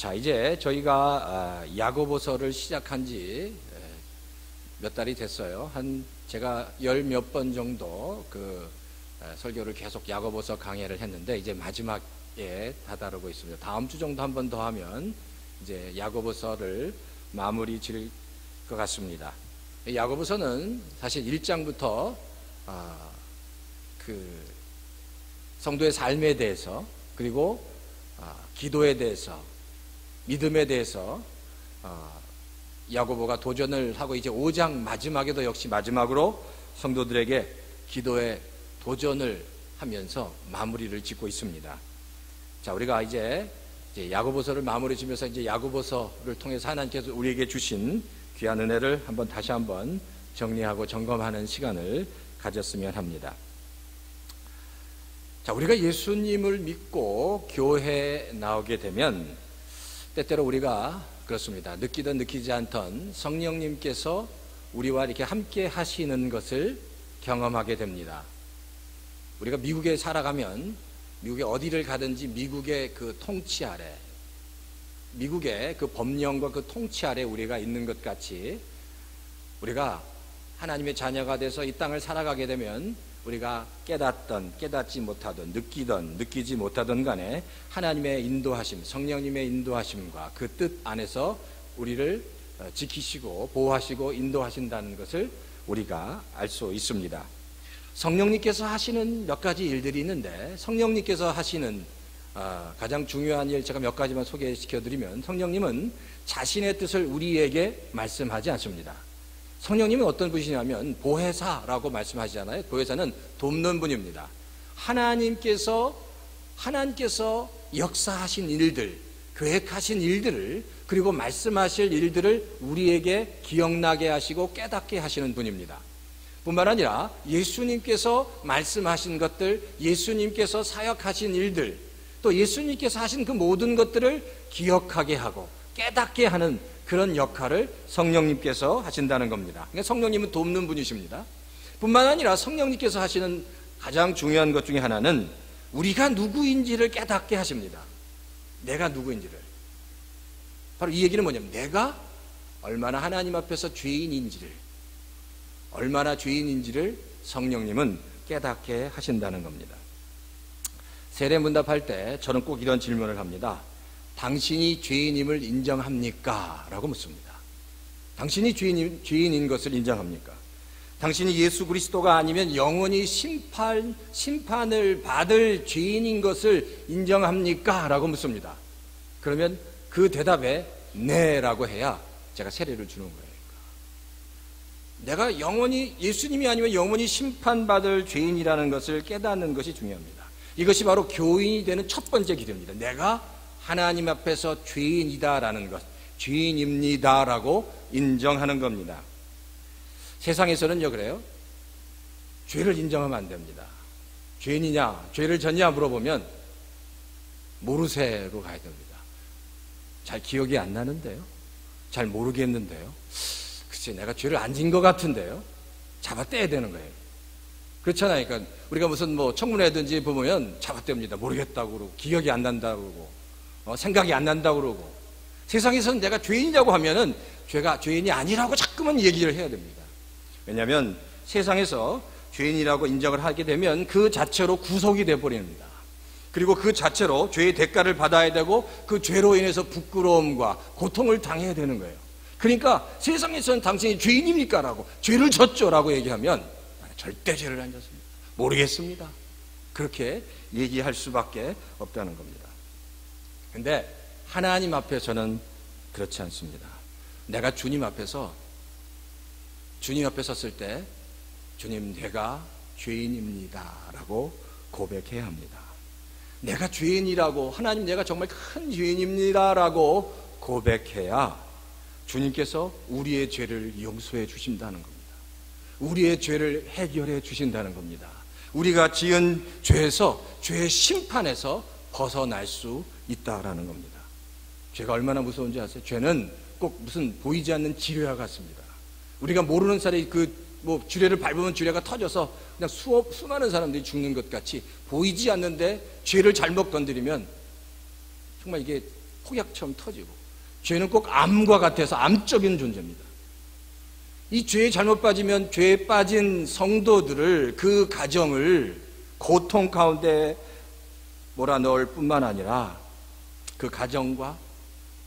자, 이제 저희가 야고보서를 시작한 지 몇 달이 됐어요. 제가 열 몇 번 정도 설교를 계속 야고보서 강해를 했는데 이제 마지막에 다다르고 있습니다. 다음 주 정도 한 번 더 하면 이제 야고보서를 마무리 지을 것 같습니다. 야고보서는 사실 1장부터 성도의 삶에 대해서, 그리고 기도에 대해서, 믿음에 대해서 야고보가 도전을 하고, 이제 5장 마지막에도 역시 마지막으로 성도들에게 기도의 도전을 하면서 마무리를 짓고 있습니다. 자, 우리가 이제 야고보서를 마무리 지면서 이제 야고보서를 통해서 하나님께서 우리에게 주신 귀한 은혜를 다시 한번 정리하고 점검하는 시간을 가졌으면 합니다. 자, 우리가 예수님을 믿고 교회에 나오게 되면 때때로 우리가 그렇습니다. 느끼든 느끼지 않던 성령님께서 우리와 이렇게 함께 하시는 것을 경험하게 됩니다. 우리가 미국에 살아가면 미국에 어디를 가든지 미국의 그 통치 아래, 미국의 그 법령과 그 통치 아래 우리가 있는 것 같이, 우리가 하나님의 자녀가 돼서 이 땅을 살아가게 되면 우리가 깨닫던 깨닫지 못하던, 느끼던 느끼지 못하던 간에 하나님의 인도하심, 성령님의 인도하심과 그 뜻 안에서 우리를 지키시고 보호하시고 인도하신다는 것을 우리가 알 수 있습니다. 성령님께서 하시는 몇 가지 일들이 있는데, 성령님께서 하시는 가장 중요한 일 제가 몇 가지만 소개시켜드리면, 성령님은 자신의 뜻을 우리에게 말씀하지 않습니다. 성령님은 어떤 분이냐면 보혜사라고 말씀하시잖아요. 보혜사는 돕는 분입니다. 하나님께서 역사하신 일들, 계획하신 일들을, 그리고 말씀하실 일들을 우리에게 기억나게 하시고 깨닫게 하시는 분입니다. 뿐만 아니라 예수님께서 말씀하신 것들, 예수님께서 사역하신 일들, 또 예수님께서 하신 그 모든 것들을 기억하게 하고 깨닫게 하는 그런 역할을 성령님께서 하신다는 겁니다. 그러니까 성령님은 돕는 분이십니다. 뿐만 아니라 성령님께서 하시는 가장 중요한 것 중에 하나는 우리가 누구인지를 깨닫게 하십니다. 내가 누구인지를. 바로 이 얘기는 뭐냐면, 내가 얼마나 하나님 앞에서 죄인인지를, 얼마나 죄인인지를 성령님은 깨닫게 하신다는 겁니다. 세례문답할 때 저는 꼭 이런 질문을 합니다. 당신이 죄인임을 인정합니까? 라고 묻습니다. 당신이 죄인인 것을 인정합니까? 당신이 예수 그리스도가 아니면 영원히 심판을 받을 죄인인 것을 인정합니까? 라고 묻습니다. 그러면 그 대답에 네 라고 해야 제가 세례를 주는 거예요. 내가 영원히, 예수님이 아니면 영원히 심판받을 죄인이라는 것을 깨닫는 것이 중요합니다. 이것이 바로 교인이 되는 첫 번째 길입니다. 내가 하나님 앞에서 죄인이다라는 것, 죄인입니다라고 인정하는 겁니다. 세상에서는요, 그래요. 죄를 인정하면 안 됩니다. 죄인이냐, 죄를 졌냐 물어보면 모르세로 가야 됩니다. 잘 기억이 안 나는데요, 잘 모르겠는데요, 글쎄 내가 죄를 안 진 것 같은데요, 잡아떼야 되는 거예요. 그렇잖아요. 그러니까 우리가 무슨 청문회든지 보면 잡아떼입니다. 모르겠다고 그러고, 기억이 안 난다고 그러고, 생각이 안 난다고 그러고. 세상에서는 내가 죄인이라고 하면은 죄가 죄인이 아니라고 자꾸만 얘기를 해야 됩니다. 왜냐하면 세상에서 죄인이라고 인정을 하게 되면 그 자체로 구속이 되어버립니다. 그리고 그 자체로 죄의 대가를 받아야 되고, 그 죄로 인해서 부끄러움과 고통을 당해야 되는 거예요. 그러니까 세상에서는 당신이 죄인입니까? 라고, 죄를 졌죠? 라고 얘기하면 절대 죄를 안 졌습니다. 모르겠습니다. 그렇게 얘기할 수밖에 없다는 겁니다. 근데 하나님 앞에서는 그렇지 않습니다. 내가 주님 앞에 섰을 때, 주님, 내가 죄인입니다 라고 고백해야 합니다. 내가 죄인이라고, 하나님 내가 정말 큰 죄인입니다 라고 고백해야 주님께서 우리의 죄를 용서해 주신다는 겁니다. 우리의 죄를 해결해 주신다는 겁니다. 우리가 지은 죄에서, 죄의 심판에서 벗어날 수 있다라는 겁니다. 죄가 얼마나 무서운지 아세요? 죄는 꼭 무슨 보이지 않는 지뢰와 같습니다. 우리가 모르는 사람이 주례를 밟으면 주례가 터져서 그냥 수많은 사람들이 죽는 것 같이, 보이지 않는데 죄를 잘못 건드리면 정말 이게 폭약처럼 터지고, 죄는 꼭 암과 같아서 암적인 존재입니다. 이 죄에 잘못 빠지면 죄에 빠진 성도들을, 그 가정을 고통 가운데 몰아넣을 뿐만 아니라 그 가정과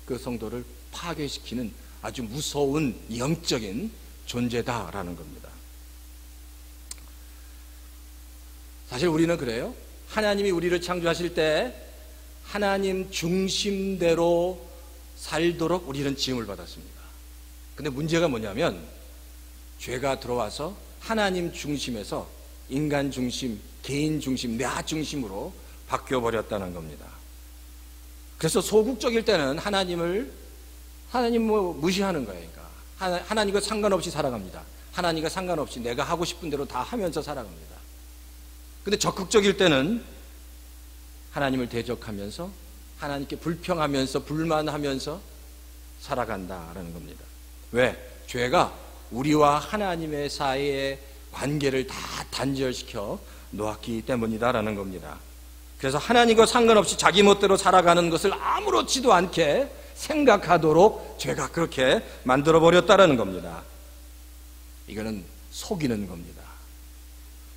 그 성도를 파괴시키는 아주 무서운 영적인 존재다라는 겁니다. 사실 우리는 그래요. 하나님이 우리를 창조하실 때 하나님 중심대로 살도록 우리는 지음을 받았습니다. 근데 문제가 뭐냐면 죄가 들어와서 하나님 중심에서 인간 중심, 개인 중심, 나 중심으로 바뀌어버렸다는 겁니다. 그래서 소극적일 때는 하나님 무시하는 거예요. 그러니까 하나님과 상관없이 살아갑니다. 하나님과 상관없이 내가 하고 싶은 대로 다 하면서 살아갑니다. 근데 적극적일 때는 하나님을 대적하면서 하나님께 불평하면서 불만하면서 살아간다라는 겁니다. 왜? 죄가 우리와 하나님의 사이의 관계를 다 단절시켜 놓았기 때문이다라는 겁니다. 그래서 하나님과 상관없이 자기 멋대로 살아가는 것을 아무렇지도 않게 생각하도록 죄가 그렇게 만들어버렸다라는 겁니다. 이거는 속이는 겁니다.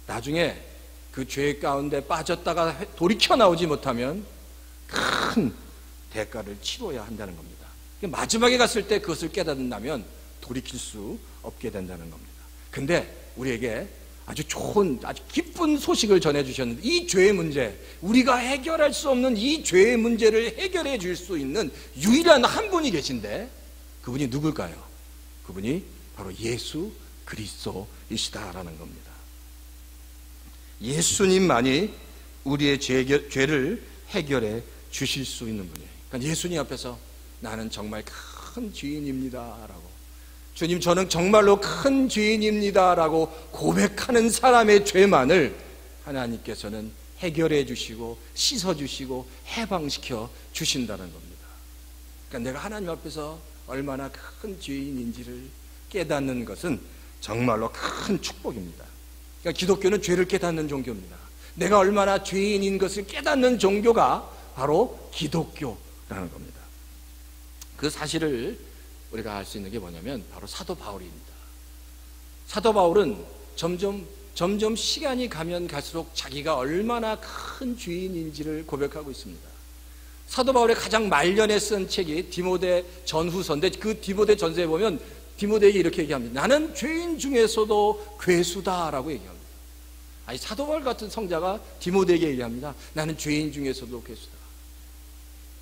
나중에 그 죄 가운데 빠졌다가 돌이켜 나오지 못하면 큰 대가를 치러야 한다는 겁니다. 마지막에 갔을 때 그것을 깨닫는다면 돌이킬 수 없게 된다는 겁니다. 근데 우리에게 아주 좋은, 아주 기쁜 소식을 전해주셨는데, 이 죄의 문제, 우리가 해결할 수 없는 이 죄의 문제를 해결해 줄 수 있는 유일한 한 분이 계신데, 그분이 누굴까요? 그분이 바로 예수 그리스도이시다라는 겁니다. 예수님만이 우리의 죄를 해결해 주실 수 있는 분이에요. 그러니까 예수님 앞에서 나는 정말 큰 죄인입니다 라고, 주님 저는 정말로 큰 죄인입니다 라고 고백하는 사람의 죄만을 하나님께서는 해결해 주시고 씻어 주시고 해방시켜 주신다는 겁니다. 그러니까 내가 하나님 앞에서 얼마나 큰 죄인인지를 깨닫는 것은 정말로 큰 축복입니다. 그러니까 기독교는 죄를 깨닫는 종교입니다. 내가 얼마나 죄인인 것을 깨닫는 종교가 바로 기독교라는 겁니다. 그 사실을 우리가 알 수 있는 게 뭐냐면 바로 사도 바울입니다. 사도 바울은 점점 시간이 가면 갈수록 자기가 얼마나 큰 죄인인지를 고백하고 있습니다. 사도 바울의 가장 말년에 쓴 책이 디모데 전후서인데, 그 디모데 전서에 보면 디모데에게 이렇게 얘기합니다. 나는 죄인 중에서도 괴수다라고 얘기합니다. 아니, 사도 바울 같은 성자가 디모데에게 얘기합니다. 나는 죄인 중에서도 괴수다.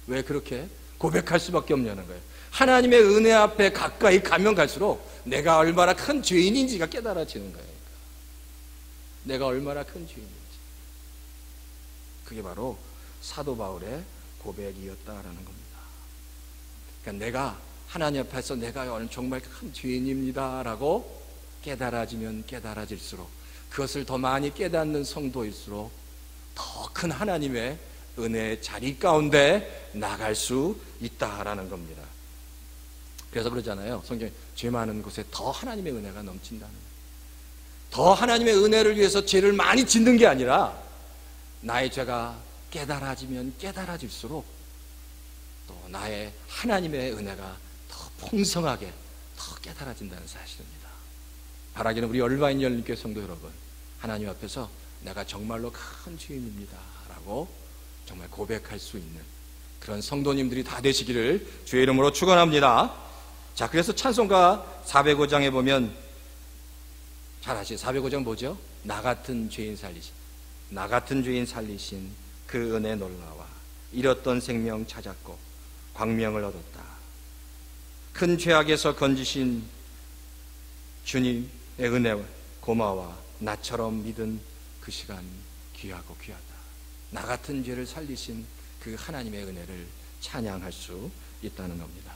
왜 그렇게 고백할 수밖에 없냐는 거예요. 하나님의 은혜 앞에 가까이 가면 갈수록 내가 얼마나 큰 죄인인지가 깨달아지는 거예요. 내가 얼마나 큰 죄인인지. 그게 바로 사도 바울의 고백이었다라는 겁니다. 그러니까 내가 하나님 앞에서 내가 정말 큰 죄인입니다 라고 깨달아지면 깨달아질수록, 그것을 더 많이 깨닫는 성도일수록 더 큰 하나님의 은혜의 자리 가운데 나갈 수 있다라는 겁니다. 그래서 그러잖아요. 성경에 죄 많은 곳에 더 하나님의 은혜가 넘친다는 거예요. 더 하나님의 은혜를 위해서 죄를 많이 짓는 게 아니라 나의 죄가 깨달아지면 깨달아질수록 또 나의 하나님의 은혜가 더 풍성하게 더 깨달아진다는 사실입니다. 바라기는 우리 얼바인 열린교회 성도 여러분, 하나님 앞에서 내가 정말로 큰 죄인입니다 라고 정말 고백할 수 있는 그런 성도님들이 다 되시기를 주의 이름으로 축원합니다. 자, 그래서 찬송가 405장에 보면 잘 아시죠? 405장 뭐죠? 나 같은 죄인 살리신 그 은혜 놀라와 잃었던 생명 찾았고 광명을 얻었다. 큰 죄악에서 건지신 주님의 은혜 고마워. 나처럼 믿은 그 시간 귀하고 귀하다. 나 같은 죄를 살리신 그 하나님의 은혜를 찬양할 수 있다는 겁니다.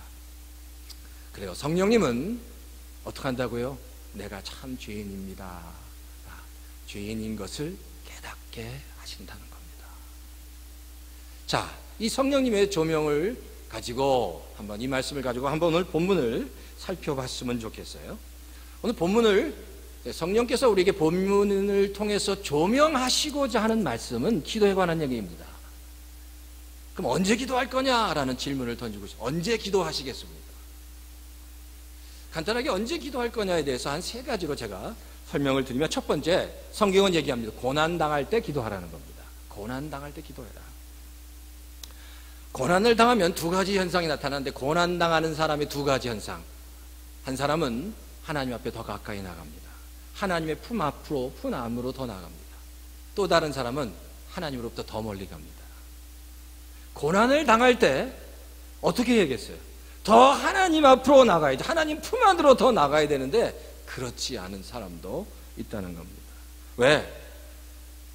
그래요. 성령님은 어떻게 한다고요? 내가 참 죄인입니다. 죄인인 것을 깨닫게 하신다는 겁니다. 자, 이 성령님의 조명을 가지고 한번 이 말씀을 가지고 한번 오늘 본문을 살펴봤으면 좋겠어요. 오늘 본문을 성령께서 우리에게 본문을 통해서 조명하시고자 하는 말씀은 기도에 관한 얘기입니다. 그럼 언제 기도할 거냐라는 질문을 던지고 있어요. 언제 기도하시겠습니까? 간단하게 언제 기도할 거냐에 대해서 한 세 가지로 제가 설명을 드리면, 첫 번째, 성경은 얘기합니다. 고난당할 때 기도하라는 겁니다. 고난당할 때 기도해라. 고난을 당하면 두 가지 현상이 나타나는데, 고난당하는 사람의 두 가지 현상. 한 사람은 하나님 앞에 더 가까이 나갑니다. 하나님의 품 앞으로, 품 안으로 더 나갑니다. 또 다른 사람은 하나님으로부터 더 멀리 갑니다. 고난을 당할 때 어떻게 해야겠어요? 더 하나님 앞으로 나가야지. 하나님 품 안으로 더 나가야 되는데, 그렇지 않은 사람도 있다는 겁니다. 왜?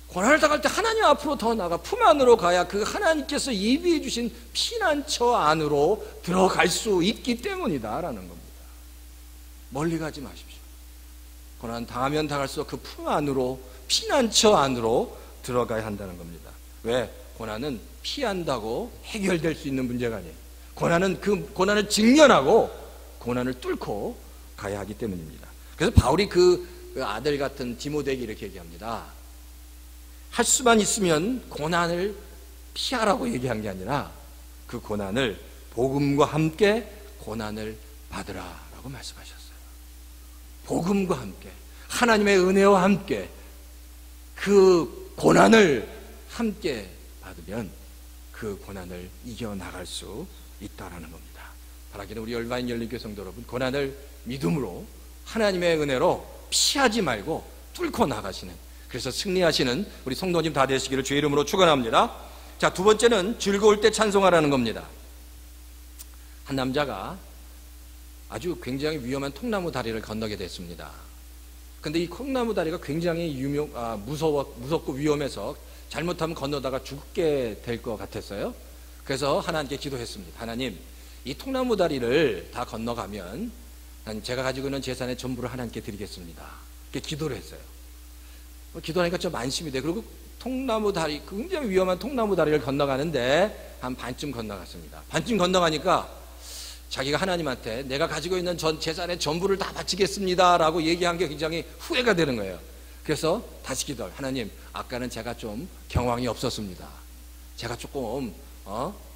고난을 당할 때 하나님 앞으로 더 나가 품 안으로 가야 그 하나님께서 예비해 주신 피난처 안으로 들어갈 수 있기 때문이다라는 겁니다. 멀리 가지 마십시오. 고난 당하면 당할수록 그 품 안으로, 피난처 안으로 들어가야 한다는 겁니다. 왜? 고난은 피한다고 해결될 수 있는 문제가 아니에요. 고난은 그 고난을 직면하고 고난을 뚫고 가야 하기 때문입니다. 그래서 바울이 그 아들 같은 디모데에게 이렇게 얘기합니다. 할 수만 있으면 고난을 피하라고 얘기한 게 아니라 그 고난을 복음과 함께 고난을 받으라라고 말씀하셨어요. 복음과 함께, 하나님의 은혜와 함께 그 고난을 함께 받으면 그 고난을 이겨나갈 수 있다라는 겁니다. 바라기는 우리 열바인 열린교회 성도 여러분, 고난을 믿음으로 하나님의 은혜로 피하지 말고 뚫고 나가시는, 그래서 승리하시는 우리 성도님 다 되시기를 주의 이름으로 축원합니다. 자, 두 번째는 즐거울 때 찬송하라는 겁니다. 한 남자가 아주 굉장히 위험한 통나무 다리를 건너게 됐습니다. 근데 이 통나무 다리가 굉장히 무섭고 위험해서 잘못하면 건너다가 죽게 될 것 같았어요. 그래서 하나님께 기도했습니다. 하나님, 이 통나무 다리를 다 건너가면 제가 가지고 있는 재산의 전부를 하나님께 드리겠습니다. 이렇게 기도를 했어요. 기도하니까 좀 안심이 돼. 그리고 통나무 다리, 굉장히 위험한 통나무 다리를 건너가는데 한 반쯤 건너갔습니다. 반쯤 건너가니까 자기가 하나님한테 내가 가지고 있는 전 재산의 전부를 다 바치겠습니다 라고 얘기한 게 굉장히 후회가 되는 거예요. 그래서 다시 기도를, 하나님, 아까는 제가 좀 경황이 없었습니다. 제가 조금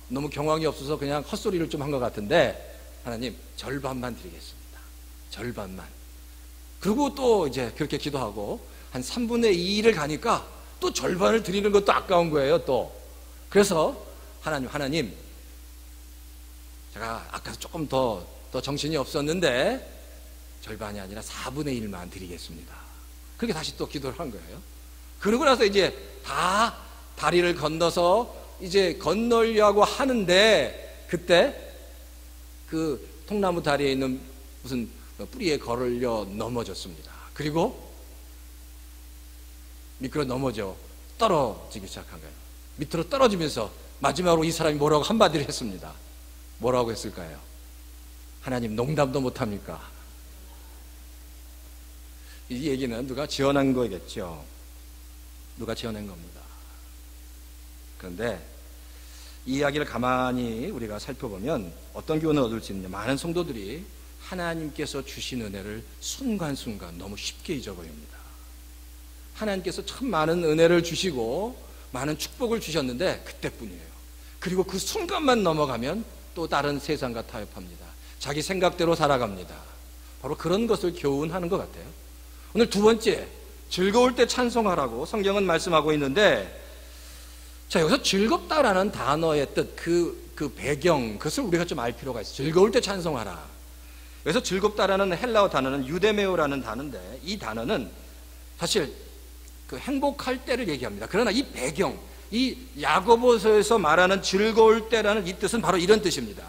너무 경황이 없어서 그냥 헛소리를 좀 한 것 같은데, 하나님, 절반만 드리겠습니다. 절반만. 그리고 또 이제 그렇게 기도하고 한 3분의 2를 가니까 또 절반을 드리는 것도 아까운 거예요, 또. 그래서 하나님, 제가 아까 조금 더 정신이 없었는데 절반이 아니라 4분의 1만 드리겠습니다. 그렇게 다시 또 기도를 한 거예요. 그러고 나서 이제 다 다리를 건너서 이제 건너려고 하는데, 그때 그 통나무 다리에 있는 무슨 뿌리에 걸려 넘어졌습니다. 그리고 미끄러 넘어져 떨어지기 시작한 거예요. 밑으로 떨어지면서 마지막으로 이 사람이 뭐라고 한마디를 했습니다. 뭐라고 했을까요? 하나님, 농담도 못합니까? 이 얘기는 누가 지어낸 거겠죠. 누가 지어낸 겁니다. 그런데 이 이야기를 가만히 우리가 살펴보면 어떤 교훈을 얻을 수 있느냐. 많은 성도들이 하나님께서 주신 은혜를 순간순간 너무 쉽게 잊어버립니다. 하나님께서 참 많은 은혜를 주시고 많은 축복을 주셨는데 그때뿐이에요. 그리고 그 순간만 넘어가면 또 다른 세상과 타협합니다. 자기 생각대로 살아갑니다. 바로 그런 것을 교훈하는 것 같아요. 오늘 두 번째, 즐거울 때 찬송하라고 성경은 말씀하고 있는데, 자, 여기서 즐겁다라는 단어의 뜻, 그 배경, 그것을 우리가 좀 알 필요가 있어요. 즐거울 때 찬송하라. 그래서 즐겁다라는 헬라어 단어는 유데메오라는 단어인데, 이 단어는 사실 그 행복할 때를 얘기합니다. 그러나 이 배경, 이 야고보서에서 말하는 즐거울 때라는 이 뜻은 바로 이런 뜻입니다.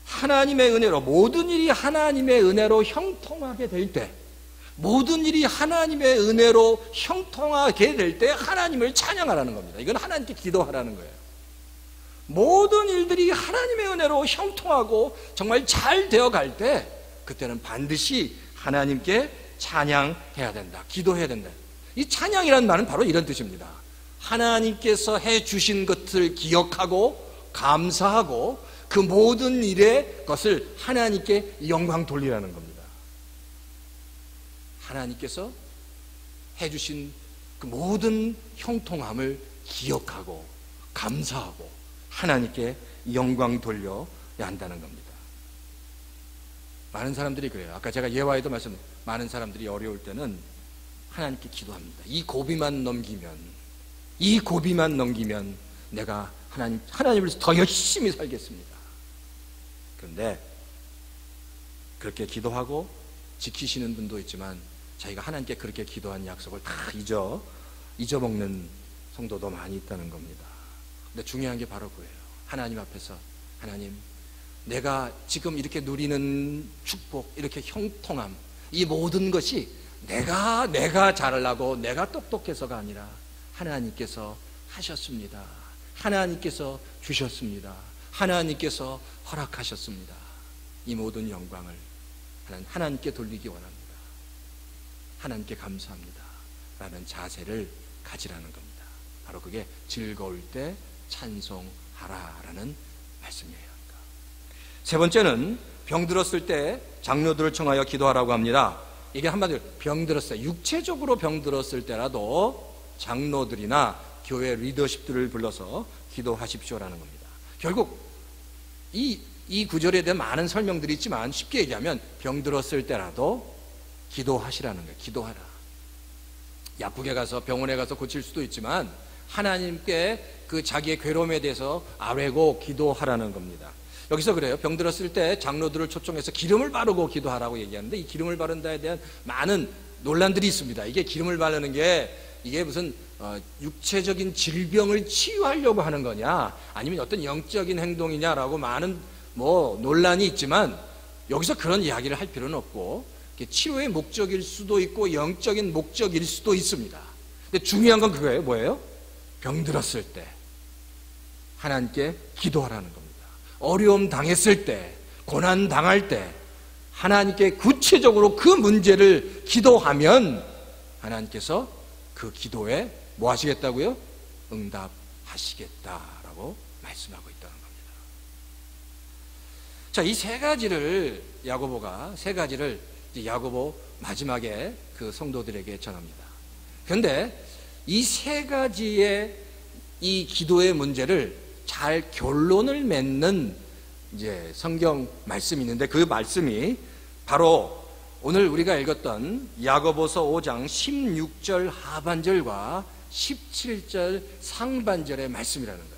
하나님의 은혜로, 모든 일이 하나님의 은혜로 형통하게 될 때, 모든 일이 하나님의 은혜로 형통하게 될 때 하나님을 찬양하라는 겁니다. 이건 하나님께 기도하라는 거예요. 모든 일들이 하나님의 은혜로 형통하고 정말 잘 되어갈 때, 그때는 반드시 하나님께 찬양해야 된다. 기도해야 된다. 이 찬양이라는 말은 바로 이런 뜻입니다. 하나님께서 해주신 것을 기억하고 감사하고 그 모든 일의 것을 하나님께 영광 돌리라는 겁니다. 하나님께서 해주신 그 모든 형통함을 기억하고 감사하고 하나님께 영광 돌려야 한다는 겁니다. 많은 사람들이 그래요. 아까 제가 예화에도 많은 사람들이 어려울 때는 하나님께 기도합니다. 이 고비만 넘기면 내가 하나님을 위해서 더 열심히 살겠습니다. 그런데 그렇게 기도하고 지키시는 분도 있지만 자기가 하나님께 그렇게 기도한 약속을 다 잊어먹는 성도도 많이 있다는 겁니다. 근데 중요한 게 바로 그거예요. 하나님 앞에서, 하나님, 내가 지금 이렇게 누리는 축복, 이렇게 형통함, 이 모든 것이 내가 잘하려고 내가 똑똑해서가 아니라 하나님께서 하셨습니다. 하나님께서 주셨습니다. 하나님께서 허락하셨습니다. 이 모든 영광을 하나님께 돌리기 원합니다. 하나님께 감사합니다 라는 자세를 가지라는 겁니다. 바로 그게 즐거울 때 찬송하라 라는 말씀이에요. 세 번째는 병들었을 때 장로들을 청하여 기도하라고 합니다. 이게 한마디로 병들었어요. 육체적으로 병들었을 때라도 장로들이나 교회 리더십들을 불러서 기도하십시오라는 겁니다. 결국 이 구절에 대한 많은 설명들이 있지만 쉽게 얘기하면 병들었을 때라도 기도하시라는 거예요. 기도하라. 약국에 가서 병원에 가서 고칠 수도 있지만 하나님께 그 자기의 괴로움에 대해서 아뢰고 기도하라는 겁니다. 여기서 그래요. 병들었을 때 장로들을 초청해서 기름을 바르고 기도하라고 얘기하는데 이 기름을 바른다에 대한 많은 논란들이 있습니다. 이게 기름을 바르는 게 이게 무슨 육체적인 질병을 치유하려고 하는 거냐 아니면 어떤 영적인 행동이냐라고 많은 논란이 있지만 여기서 그런 이야기를 할 필요는 없고 치료의 목적일 수도 있고 영적인 목적일 수도 있습니다. 근데 중요한 건 그거예요. 뭐예요? 병들었을 때 하나님께 기도하라는 겁니다. 어려움 당했을 때, 고난 당할 때 하나님께 구체적으로 그 문제를 기도하면 하나님께서 그 기도에 뭐 하시겠다고요? 응답하시겠다라고 말씀하고 있다는 겁니다. 자, 이 세 가지를 야고보 마지막에 그 성도들에게 전합니다. 그런데 이 세 가지의 이 기도의 문제를 잘 결론을 맺는 이제 성경 말씀이 있는데 그 말씀이 바로 오늘 우리가 읽었던 야고보서 5장 16절 하반절과 17절 상반절의 말씀이라는 거예요.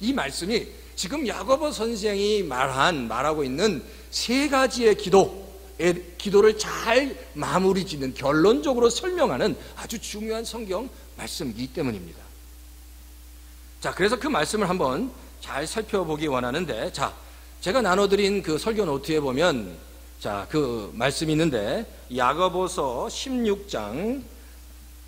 이 말씀이 지금 야고보 선생이 말하고 있는 세 가지의 기도를 잘 마무리 짓는 결론적으로 설명하는 아주 중요한 성경 말씀이기 때문입니다. 자, 그래서 그 말씀을 한번 잘 살펴보기 원하는데, 자, 제가 나눠드린 그 설교 노트에 보면, 자, 그 말씀이 있는데, 야고보서 16장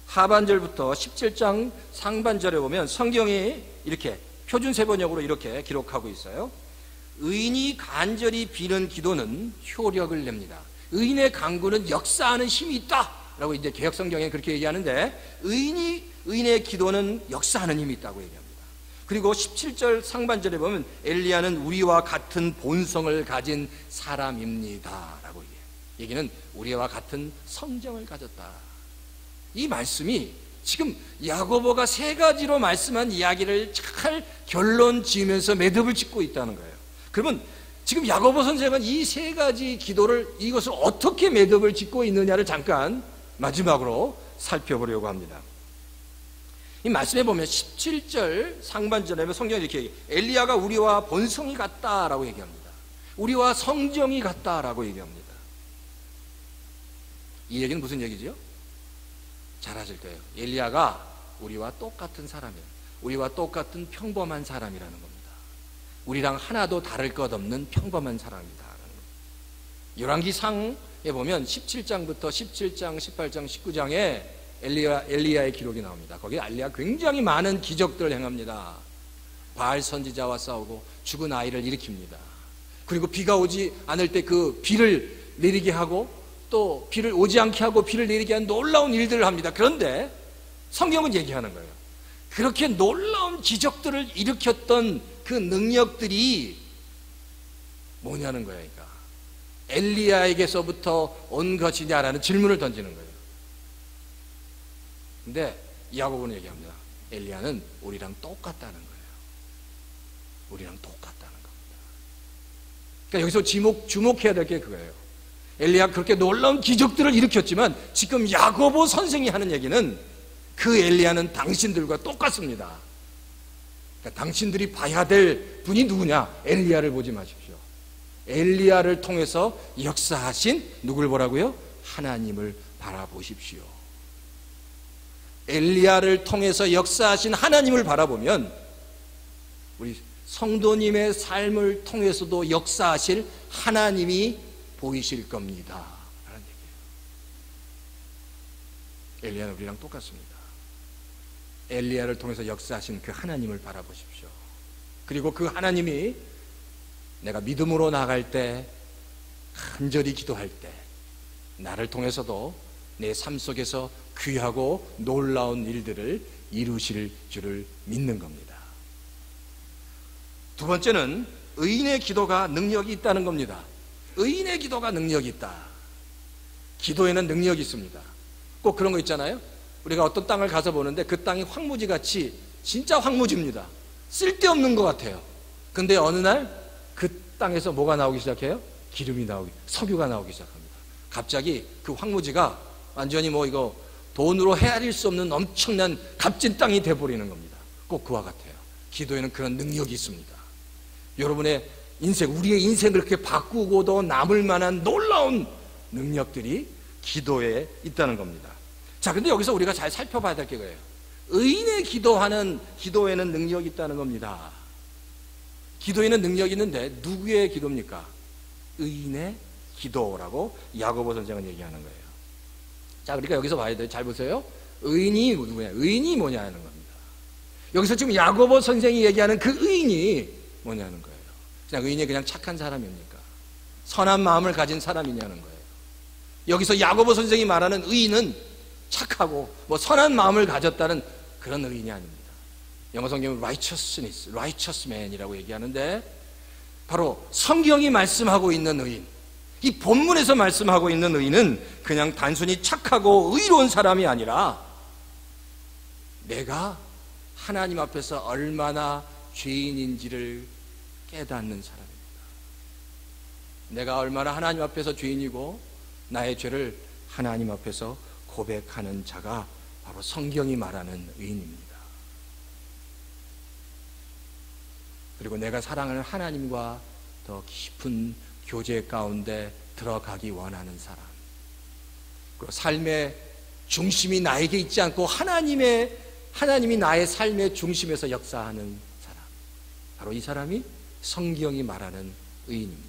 하반절부터 17장 상반절에 보면 성경이 이렇게 표준 세번역으로 이렇게 기록하고 있어요. 의인이 간절히 비는 기도는 효력을 냅니다. 의인의 간구는 역사하는 힘이 있다 라고 이제 개역성경에 그렇게 얘기하는데, 의인의 기도는 역사하는 힘이 있다고 얘기합니다. 그리고 17절 상반절에 보면 엘리야는 우리와 같은 본성을 가진 사람입니다 라고 얘기해요. 얘기는 우리와 같은 성정을 가졌다. 이 말씀이 지금 야고보가 세 가지로 말씀한 이야기를 잘 결론 지으면서 매듭을 짓고 있다는 거예요. 그러면 지금 야고보 선생은 이 세 가지 이것을 어떻게 매듭을 짓고 있느냐를 잠깐 마지막으로 살펴보려고 합니다. 이 말씀에 보면 17절 상반절에 성경이 이렇게 얘기해요. 엘리야가 우리와 본성이 같다라고 얘기합니다. 우리와 성정이 같다라고 얘기합니다. 이 얘기는 무슨 얘기죠? 잘 아실 거예요. 엘리야가 우리와 똑같은 사람이에요. 우리와 똑같은 평범한 사람이라는 겁니다. 우리랑 하나도 다를 것 없는 평범한 사람이다. 열왕기상에 보면 17장부터 17장, 18장, 19장에 엘리야의 기록이 나옵니다. 거기에 엘리야 굉장히 많은 기적들을 행합니다. 바알 선지자와 싸우고 죽은 아이를 일으킵니다. 그리고 비가 오지 않을 때 그 비를 내리게 하고 또 비를 오지 않게 하고 비를 내리게 하는 놀라운 일들을 합니다. 그런데 성경은 얘기하는 거예요. 그렇게 놀라운 기적들을 일으켰던 그 능력들이 뭐냐는 거예요. 그러니까 엘리야에게서부터 온 것이냐라는 질문을 던지는 거예요. 근데 야고보는 얘기합니다. 엘리야는 우리랑 똑같다는 거예요. 우리랑 똑같다는 겁니다. 그러니까 여기서 주목해야 될 게 그거예요. 엘리야가 그렇게 놀라운 기적들을 일으켰지만 지금 야고보 선생이 하는 얘기는 그 엘리야는 당신들과 똑같습니다. 그러니까 당신들이 봐야 될 분이 누구냐? 엘리야를 보지 마십시오. 엘리야를 통해서 역사하신 누굴 보라고요? 하나님을 바라보십시오. 엘리야를 통해서 역사하신 하나님을 바라보면 우리 성도님의 삶을 통해서도 역사하실 하나님이 보이실 겁니다 라는 얘기예요. 엘리야는 우리랑 똑같습니다. 엘리야를 통해서 역사하신 그 하나님을 바라보십시오. 그리고 그 하나님이 내가 믿음으로 나갈 때, 간절히 기도할 때 나를 통해서도 내 삶 속에서 귀하고 놀라운 일들을 이루실 줄을 믿는 겁니다. 두 번째는 의인의 기도가 능력이 있다는 겁니다. 의인의 기도가 능력이 있다. 기도에는 능력이 있습니다. 꼭 그런 거 있잖아요. 우리가 어떤 땅을 가서 보는데 그 땅이 황무지같이 진짜 황무지입니다. 쓸데없는 것 같아요. 근데 어느 날 그 땅에서 뭐가 나오기 시작해요? 기름이 나오기, 석유가 나오기 시작합니다. 갑자기 그 황무지가 완전히 뭐 이거 돈으로 헤아릴 수 없는 엄청난 값진 땅이 돼버리는 겁니다. 꼭 그와 같아요. 기도에는 그런 능력이 있습니다. 여러분의 인생, 우리의 인생을 그렇게 바꾸고도 남을 만한 놀라운 능력들이 기도에 있다는 겁니다. 자, 근데 여기서 우리가 잘 살펴봐야 될 게 그래요. 의인의 기도하는 기도에는 능력이 있다는 겁니다. 기도에는 능력이 있는데 누구의 기도입니까? 의인의 기도라고 야고보 선생은 얘기하는 거예요. 자, 그러니까 여기서 봐야 돼요. 잘 보세요. 의인이 누구냐? 의인이 뭐냐는 겁니다. 여기서 지금 야고보 선생이 얘기하는 그 의인이 뭐냐는 거예요. 그냥 의인이 그냥 착한 사람입니까? 선한 마음을 가진 사람이냐는 거예요. 여기서 야고보 선생이 말하는 의인은 착하고 뭐 선한 마음을 가졌다는 그런 의인이 아닙니다. 영어 성경은 righteousness, righteous man이라고 얘기하는데 바로 성경이 말씀하고 있는 의인, 이 본문에서 말씀하고 있는 의인은 그냥 단순히 착하고 의로운 사람이 아니라 내가 하나님 앞에서 얼마나 죄인인지를 깨닫는 사람입니다. 내가 얼마나 하나님 앞에서 죄인이고 나의 죄를 하나님 앞에서 고백하는 자가 바로 성경이 말하는 의인입니다. 그리고 내가 사랑하는 하나님과 더 깊은 교제 가운데 들어가기 원하는 사람, 그리고 삶의 중심이 나에게 있지 않고 하나님이 나의 삶의 중심에서 역사하는 사람, 바로 이 사람이 성경이 말하는 의인입니다.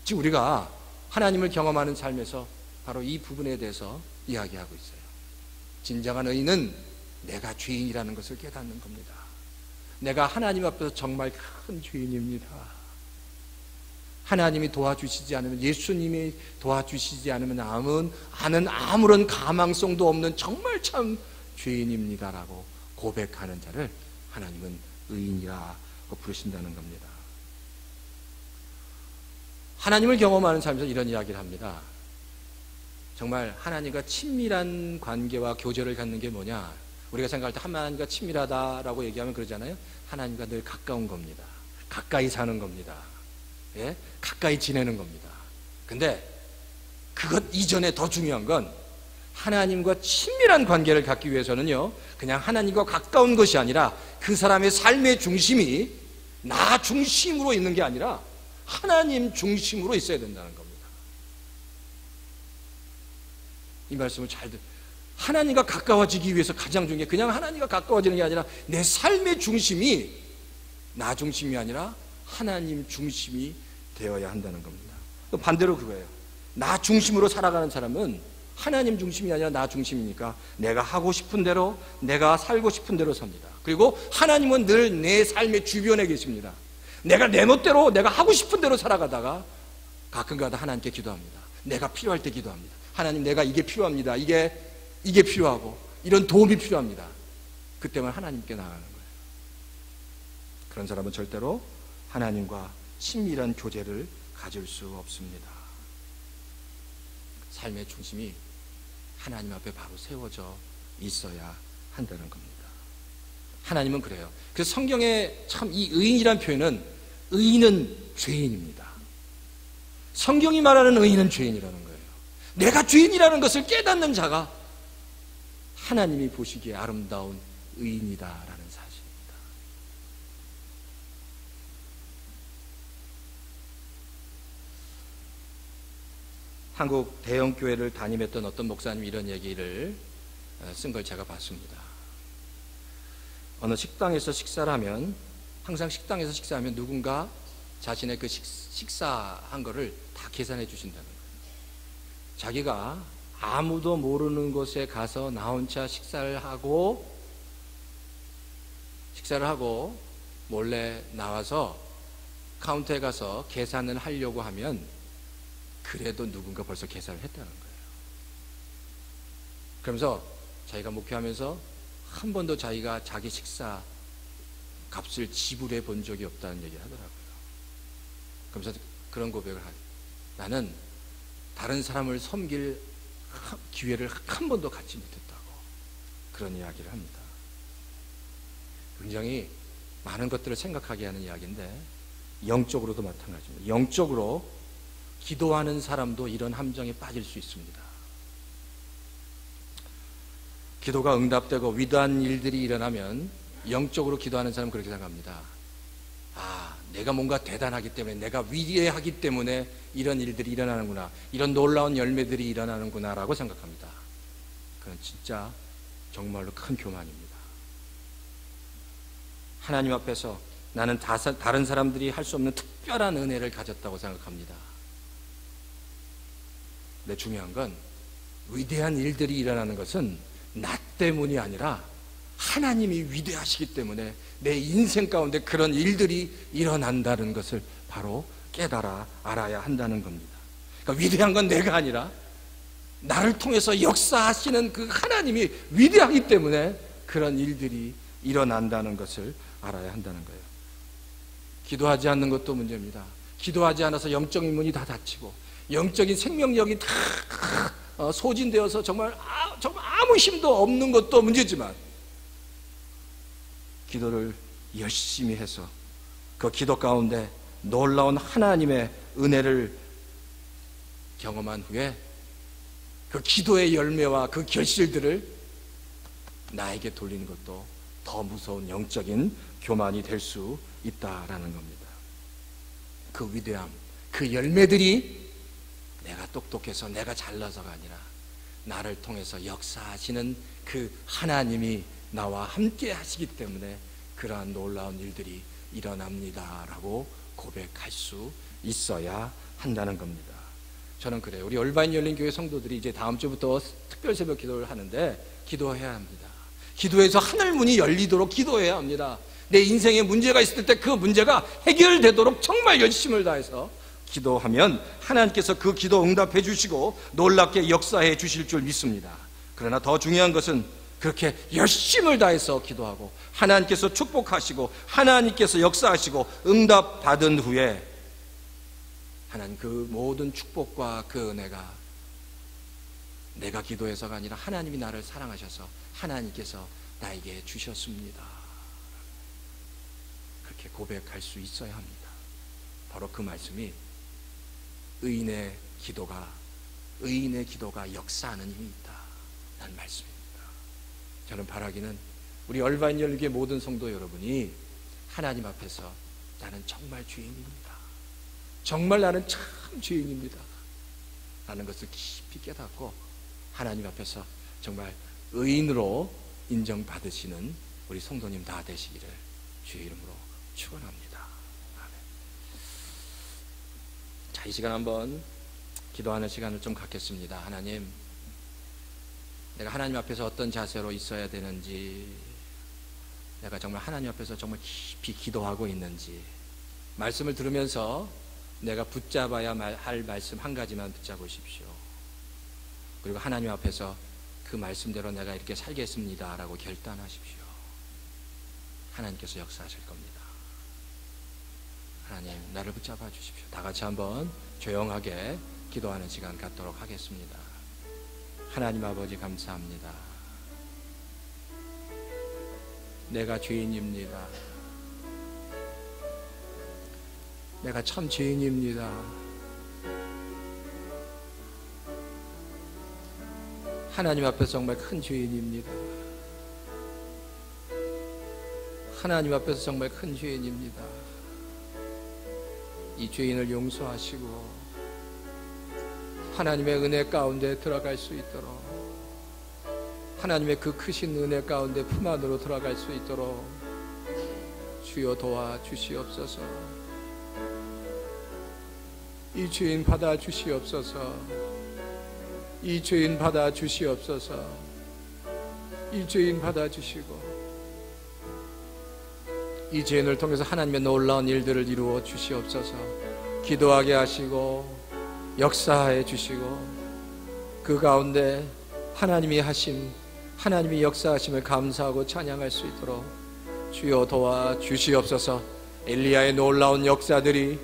지금 우리가 하나님을 경험하는 삶에서 바로 이 부분에 대해서 이야기하고 있어요. 진정한 의인은 내가 죄인이라는 것을 깨닫는 겁니다. 내가 하나님 앞에서 정말 큰 죄인입니다. 하나님이 도와주시지 않으면, 예수님이 도와주시지 않으면 아는 아무런 가망성도 없는 정말 참 죄인입니다라고 고백하는 자를 하나님은 의인이라고 부르신다는 겁니다. 하나님을 경험하는 삶에서 이런 이야기를 합니다. 정말 하나님과 친밀한 관계와 교제를 갖는 게 뭐냐? 우리가 생각할 때 하나님과 친밀하다라고 얘기하면 그러잖아요. 하나님과 늘 가까운 겁니다. 가까이 사는 겁니다. 예? 가까이 지내는 겁니다. 근데 그것 이전에 더 중요한 건 하나님과 친밀한 관계를 갖기 위해서는요, 그냥 하나님과 가까운 것이 아니라 그 사람의 삶의 중심이 나 중심으로 있는 게 아니라 하나님 중심으로 있어야 된다는 겁니다. 이 말씀을 하나님과 가까워지기 위해서 가장 중요한 게 그냥 하나님과 가까워지는 게 아니라 내 삶의 중심이 나 중심이 아니라 하나님 중심이 되어야 한다는 겁니다. 또 반대로 그거예요. 나 중심으로 살아가는 사람은 하나님 중심이 아니라 나 중심이니까 내가 하고 싶은 대로, 내가 살고 싶은 대로 삽니다. 그리고 하나님은 늘 내 삶의 주변에 계십니다. 내가 내 멋대로, 내가 하고 싶은 대로 살아가다가 가끔가다 하나님께 기도합니다. 내가 필요할 때 기도합니다. 하나님, 내가 이게 필요합니다. 이게 필요하고 이런 도움이 필요합니다. 그때만 하나님께 나가는 거예요. 그런 사람은 절대로 하나님과 친밀한 교제를 가질 수 없습니다. 삶의 중심이 하나님 앞에 바로 세워져 있어야 한다는 겁니다. 하나님은 그래요. 그래서 성경에 참 이 의인이란 표현은, 의인은 죄인입니다. 성경이 말하는 의인은 죄인이라는 거예요. 내가 죄인이라는 것을 깨닫는 자가 하나님이 보시기에 아름다운 의인이다라는 사실입니다. 한국 대형교회를 담임했던 어떤 목사님이 이런 얘기를 쓴 걸 제가 봤습니다. 어느 식당에서 식사를 하면, 항상 식당에서 식사하면 누군가 자신의 그 식사한 거를 다 계산해 주신다는 거예요. 자기가 아무도 모르는 곳에 가서 나 혼자 식사를 하고 몰래 나와서 카운터에 가서 계산을 하려고 하면 그래도 누군가 벌써 계산을 했다는 거예요. 그러면서 자기가 목회하면서 한 번도 자기가 자기 식사 값을 지불해 본 적이 없다는 얘기를 하더라고요. 그러면서 그런 고백을 하죠. 나는 다른 사람을 섬길 기회를 한 번도 갖지 못했다고 그런 이야기를 합니다. 굉장히 많은 것들을 생각하게 하는 이야기인데, 영적으로도 마찬가지입니다. 영적으로 기도하는 사람도 이런 함정에 빠질 수 있습니다. 기도가 응답되고 위대한 일들이 일어나면 영적으로 기도하는 사람은 그렇게 생각합니다. 내가 뭔가 대단하기 때문에, 내가 위대하기 때문에 이런 일들이 일어나는구나, 이런 놀라운 열매들이 일어나는구나 라고 생각합니다. 그건 진짜 정말로 큰 교만입니다. 하나님 앞에서 나는 다른 사람들이 할 수 없는 특별한 은혜를 가졌다고 생각합니다. 근데 중요한 건, 위대한 일들이 일어나는 것은 나 때문이 아니라 하나님이 위대하시기 때문에 내 인생 가운데 그런 일들이 일어난다는 것을 바로 깨달아 알아야 한다는 겁니다. 그러니까 위대한 건 내가 아니라 나를 통해서 역사하시는 그 하나님이 위대하기 때문에 그런 일들이 일어난다는 것을 알아야 한다는 거예요. 기도하지 않는 것도 문제입니다. 기도하지 않아서 영적인 문이 다 닫히고 영적인 생명력이 다 소진되어서 정말 아무 힘도 없는 것도 문제지만, 기도를 열심히 해서 그 기도 가운데 놀라운 하나님의 은혜를 경험한 후에 그 기도의 열매와 그 결실들을 나에게 돌리는 것도 더 무서운 영적인 교만이 될 수 있다라는 겁니다. 그 위대함, 그 열매들이 내가 똑똑해서 내가 잘나서가 아니라 나를 통해서 역사하시는 그 하나님이 나와 함께 하시기 때문에 그러한 놀라운 일들이 일어납니다라고 고백할 수 있어야 한다는 겁니다. 저는 그래요. 우리 얼바인 열린교회 성도들이 이제 다음 주부터 특별 새벽 기도를 하는데 기도해야 합니다. 기도해서 하늘 문이 열리도록 기도해야 합니다. 내 인생에 문제가 있을 때 그 문제가 해결되도록 정말 열심을 다해서 기도하면 하나님께서 그 기도 응답해 주시고 놀랍게 역사해 주실 줄 믿습니다. 그러나 더 중요한 것은 그렇게 열심을 다해서 기도하고 하나님께서 축복하시고 하나님께서 역사하시고 응답 받은 후에 하나님 그 모든 축복과 그 은혜가 내가 기도해서가 아니라 하나님이 나를 사랑하셔서 하나님께서 나에게 주셨습니다. 그렇게 고백할 수 있어야 합니다. 바로 그 말씀이 의인의 기도가 역사하는 힘이 있다 라는 말씀입니다. 저는 바라기는 우리 얼바인 열교회 모든 성도 여러분이 하나님 앞에서 나는 정말 죄인입니다, 정말 나는 참 죄인입니다 라는 것을 깊이 깨닫고 하나님 앞에서 정말 의인으로 인정받으시는 우리 성도님 다 되시기를 주의 이름으로 축원합니다. 아멘. 자, 이 시간 한번 기도하는 시간을 좀 갖겠습니다. 하나님, 내가 하나님 앞에서 어떤 자세로 있어야 되는지, 내가 정말 하나님 앞에서 정말 깊이 기도하고 있는지, 말씀을 들으면서 내가 붙잡아야 할 말씀 한 가지만 붙잡으십시오. 그리고 하나님 앞에서 그 말씀대로 내가 이렇게 살겠습니다 라고 결단하십시오. 하나님께서 역사하실 겁니다. 하나님, 나를 붙잡아 주십시오. 다 같이 한번 조용하게 기도하는 시간 갖도록 하겠습니다. 하나님 아버지 감사합니다. 내가 죄인입니다. 내가 참 죄인입니다. 하나님 앞에서 정말 큰 죄인입니다. 하나님 앞에서 정말 큰 죄인입니다. 이 죄인을 용서하시고 하나님의 은혜 가운데 들어갈 수 있도록, 하나님의 그 크신 은혜 가운데 품 안으로 들어갈 수 있도록 주여 도와주시옵소서. 이 죄인 받아주시옵소서. 이 죄인 받아주시옵소서. 이 죄인 받아주시고 이 죄인을 통해서 하나님의 놀라운 일들을 이루어 주시옵소서. 기도하게 하시고 역사해 주시고 그 가운데 하나님이 하신, 하나님이 역사하심을 감사하고 찬양할 수 있도록 주여 도와주시옵소서. 엘리야의 놀라운 역사들이,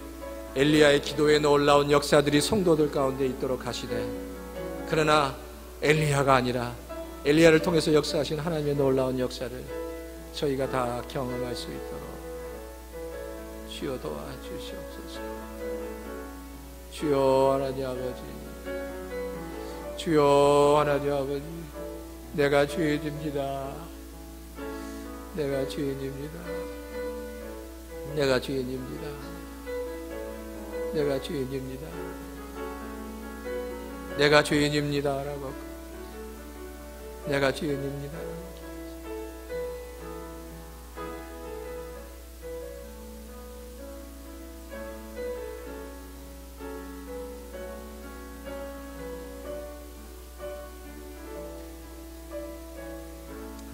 엘리야의 기도의 놀라운 역사들이 성도들 가운데 있도록 하시되, 그러나 엘리야가 아니라 엘리야를 통해서 역사하신 하나님의 놀라운 역사를 저희가 다 경험할 수 있도록 주여 도와주시옵소서. 주여 하나님 아버지, 주여 하나님 아버지, 내가 죄인입니다. 내가 죄인입니다. 내가 죄인입니다. 내가 죄인입니다. 내가 죄인입니다라고, 내가 죄인입니다.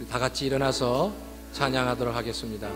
우리 다 같이 일어나서 찬양하도록 하겠습니다.